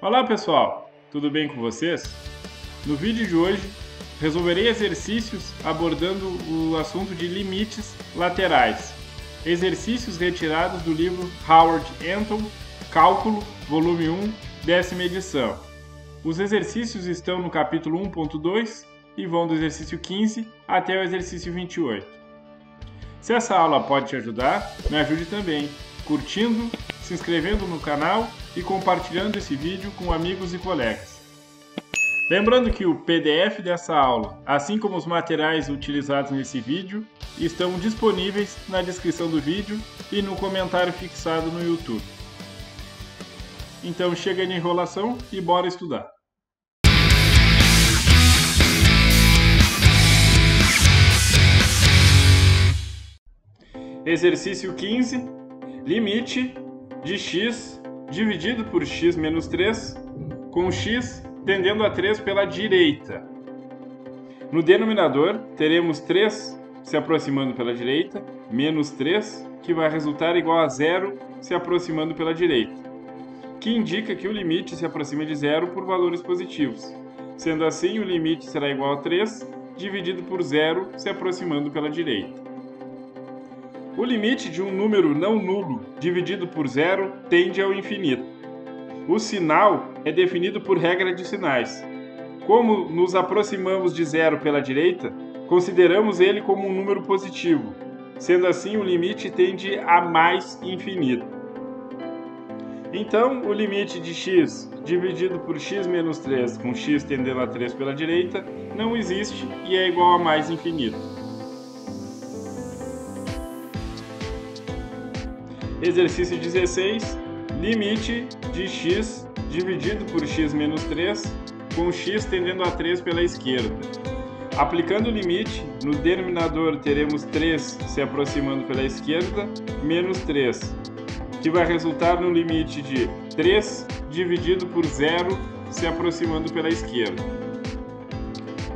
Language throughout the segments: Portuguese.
Olá pessoal, tudo bem com vocês? No vídeo de hoje resolverei exercícios abordando o assunto de limites laterais. Exercícios retirados do livro Howard Anton, Cálculo, volume 1, 10ª edição. Os exercícios estão no capítulo 1.2 e vão do exercício 15 até o exercício 28. Se essa aula pode te ajudar, me ajude também, curtindo, se inscrevendo no canal e compartilhando esse vídeo com amigos e colegas. Lembrando que o PDF dessa aula, assim como os materiais utilizados nesse vídeo, estão disponíveis na descrição do vídeo e no comentário fixado no YouTube. Então chega de enrolação e bora estudar! Exercício 15. Limite de x dividido por x menos 3, com x tendendo a 3 pela direita. No denominador, teremos 3 se aproximando pela direita, menos 3, que vai resultar igual a 0 se aproximando pela direita, que indica que o limite se aproxima de 0 por valores positivos. Sendo assim, o limite será igual a 3 dividido por 0 se aproximando pela direita. O limite de um número não nulo dividido por zero tende ao infinito. O sinal é definido por regra de sinais. Como nos aproximamos de zero pela direita, consideramos ele como um número positivo. Sendo assim, o limite tende a mais infinito. Então, o limite de x dividido por x menos 3 com x tendendo a 3 pela direita não existe e é igual a mais infinito. Exercício 16. Limite de x dividido por x menos 3 com x tendendo a 3 pela esquerda. Aplicando o limite, no denominador teremos 3 se aproximando pela esquerda, menos 3, que vai resultar no limite de 3 dividido por 0 se aproximando pela esquerda.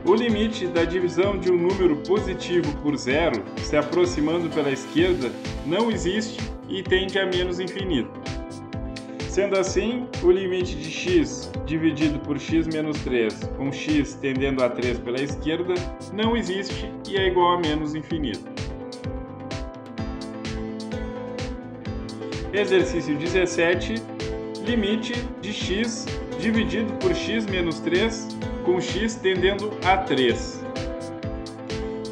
O limite da divisão de um número positivo por 0 se aproximando pela esquerda não existe e tende a menos infinito. Sendo assim, o limite de x dividido por x menos 3 com x tendendo a 3 pela esquerda não existe e é igual a menos infinito. Exercício 17. Limite de x dividido por x menos 3 com x tendendo a 3.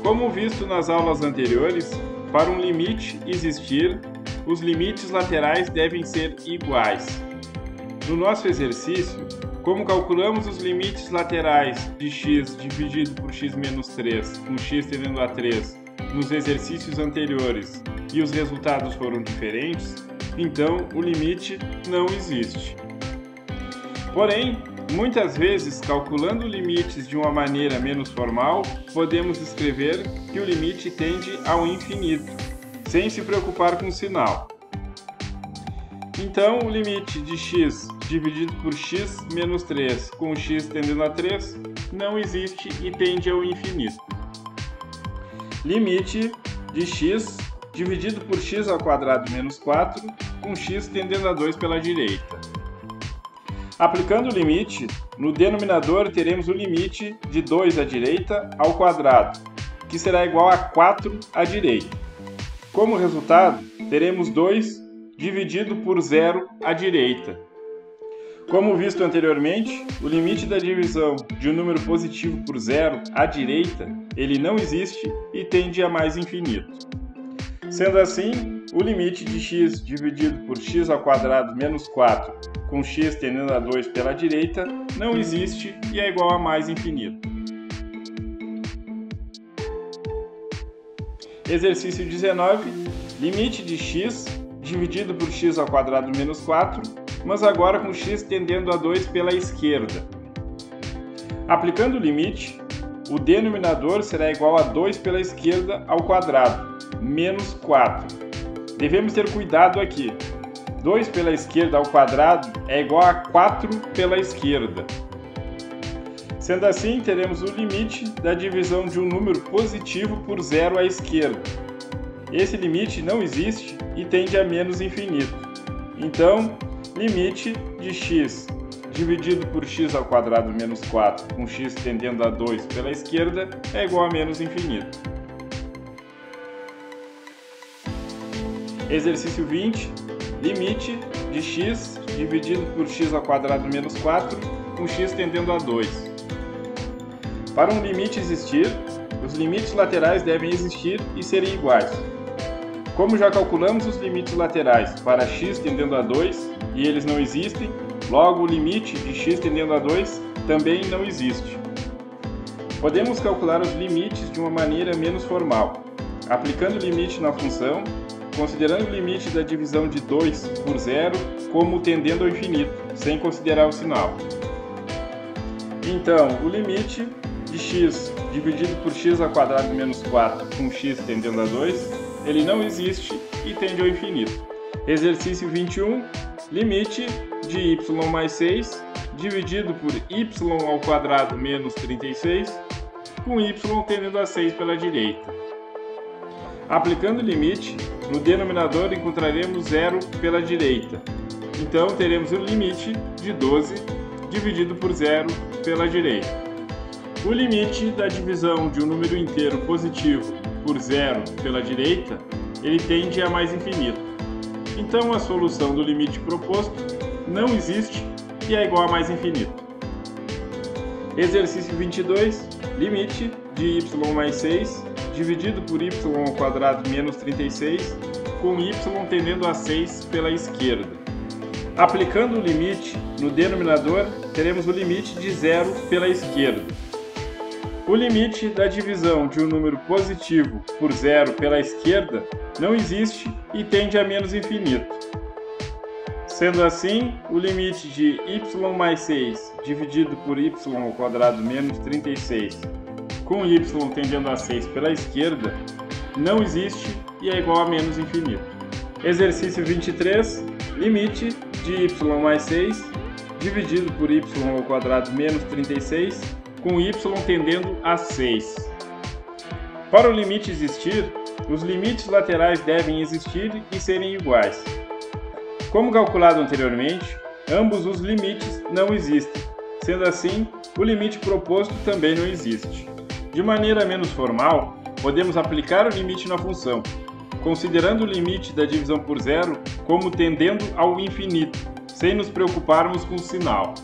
Como visto nas aulas anteriores, para um limite existir, os limites laterais devem ser iguais. No nosso exercício, como calculamos os limites laterais de x dividido por x menos 3 com x tendendo a 3 nos exercícios anteriores e os resultados foram diferentes, então o limite não existe. Porém, muitas vezes, calculando limites de uma maneira menos formal, podemos escrever que o limite tende ao infinito, sem se preocupar com o sinal. Então, o limite de x dividido por x menos 3 com x tendendo a 3 não existe e tende ao infinito. Limite de x dividido por x ao quadrado menos 4 com x tendendo a 2 pela direita. Aplicando o limite, no denominador teremos o limite de 2 à direita ao quadrado, que será igual a 4 à direita. Como resultado, teremos 2 dividido por 0 à direita. Como visto anteriormente, o limite da divisão de um número positivo por 0 à direita, ele não existe e tende a mais infinito. Sendo assim, o limite de x dividido por x ao quadrado menos 4 com x tendendo a 2 pela direita não existe e é igual a mais infinito. Exercício 19. Limite de x dividido por x ao quadrado menos 4, mas agora com x tendendo a 2 pela esquerda. Aplicando o limite, o denominador será igual a 2 pela esquerda ao quadrado, menos 4. Devemos ter cuidado aqui. 2 pela esquerda ao quadrado é igual a 4 pela esquerda. Sendo assim, teremos o limite da divisão de um número positivo por 0 à esquerda. Esse limite não existe e tende a menos infinito. Então, limite de x dividido por x ao quadrado menos 4 com x tendendo a 2 pela esquerda é igual a menos infinito. Exercício 20. Limite de x dividido por x ao quadrado menos 4 com x tendendo a 2. Para um limite existir, os limites laterais devem existir e serem iguais. Como já calculamos os limites laterais para x tendendo a 2 e eles não existem, logo o limite de x tendendo a 2 também não existe. Podemos calcular os limites de uma maneira menos formal, aplicando o limite na função, considerando o limite da divisão de 2 por 0 como tendendo ao infinito, sem considerar o sinal. Então, o limite de x dividido por x ao quadrado menos 4 com x tendendo a 2, ele não existe e tende ao infinito. Exercício 21, limite de y mais 6 dividido por y ao quadrado menos 36 com y tendendo a 6 pela direita. Aplicando o limite, no denominador encontraremos 0 pela direita. Então teremos o limite de 12 dividido por 0 pela direita. O limite da divisão de um número inteiro positivo por 0 pela direita, ele tende a mais infinito. Então a solução do limite proposto não existe e é igual a mais infinito. Exercício 22, limite de y mais 6 dividido por y ao quadrado menos 36 com y tendendo a 6 pela esquerda. Aplicando o limite no denominador, teremos o limite de 0 pela esquerda. O limite da divisão de um número positivo por 0 pela esquerda não existe e tende a menos infinito. Sendo assim, o limite de y mais 6 dividido por y ao quadrado menos 36 com y tendendo a 6 pela esquerda não existe e é igual a menos infinito. Exercício 23, limite de y mais 6 dividido por y ao quadrado menos 36 com y tendendo a 6. Para o limite existir, os limites laterais devem existir e serem iguais. Como calculado anteriormente, ambos os limites não existem. Sendo assim, o limite proposto também não existe. De maneira menos formal, podemos aplicar o limite na função, considerando o limite da divisão por 0 como tendendo ao infinito, sem nos preocuparmos com o sinal.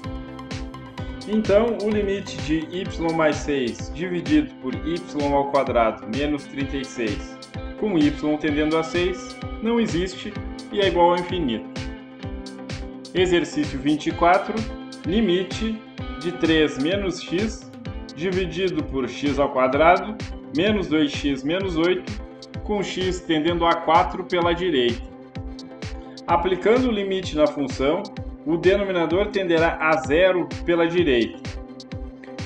Então, o limite de y mais 6 dividido por y ao quadrado menos 36 com y tendendo a 6 não existe e é igual ao infinito. Exercício 24, limite de 3 menos x dividido por x ao quadrado menos 2x menos 8 com x tendendo a 4 pela direita. Aplicando o limite na função, o denominador tenderá a 0 pela direita.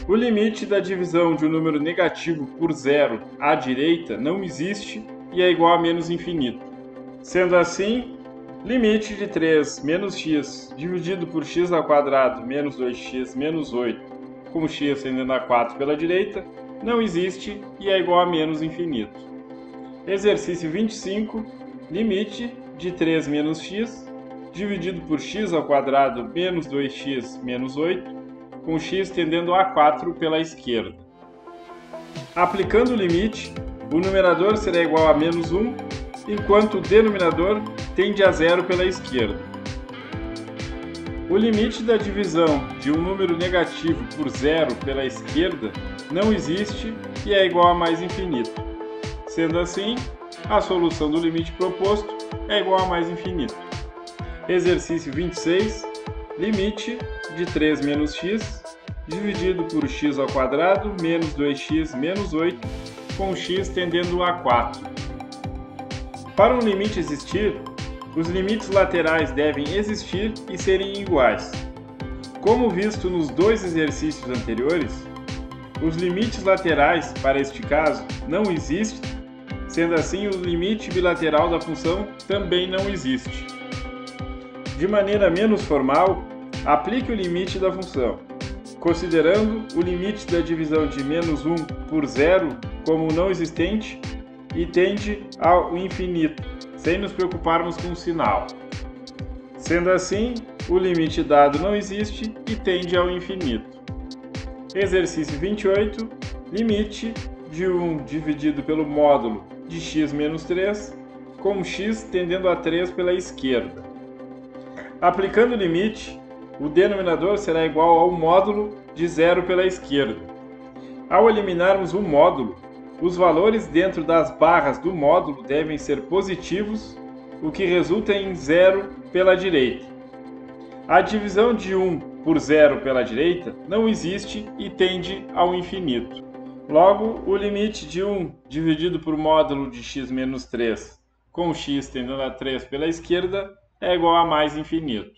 O limite da divisão de um número negativo por 0 à direita não existe e é igual a menos infinito. Sendo assim, limite de 3 menos x dividido por x ao quadrado menos 2x menos 8 com x tendendo a 4 pela direita não existe e é igual a menos infinito. Exercício 25, limite de 3 menos x dividido por x ao quadrado menos 2x menos 8 com x tendendo a 4 pela esquerda. Aplicando o limite, o numerador será igual a menos 1, enquanto o denominador tende a 0 pela esquerda. O limite da divisão de um número negativo por 0 pela esquerda não existe e é igual a mais infinito. Sendo assim, a solução do limite proposto é igual a mais infinito. Exercício 26, limite de 3 menos x dividido por x ao quadrado menos 2x menos 8 com x tendendo a 4. Para um limite existir, os limites laterais devem existir e serem iguais. Como visto nos dois exercícios anteriores, os limites laterais, para este caso, não existem, sendo assim o limite bilateral da função também não existe. De maneira menos formal, aplique o limite da função, considerando o limite da divisão de menos 1 por 0 como não existente e tende ao infinito, sem nos preocuparmos com o sinal. Sendo assim, o limite dado não existe e tende ao infinito. Exercício 28, limite de 1 dividido pelo módulo de x menos 3, com x tendendo a 3 pela esquerda. Aplicando o limite, o denominador será igual ao módulo de 0 pela esquerda. Ao eliminarmos o módulo, os valores dentro das barras do módulo devem ser positivos, o que resulta em 0 pela direita. A divisão de 1 por 0 pela direita não existe e tende ao infinito. Logo, o limite de 1 dividido por módulo de x menos 3 com x tendendo a 3 pela esquerda é igual a mais infinito.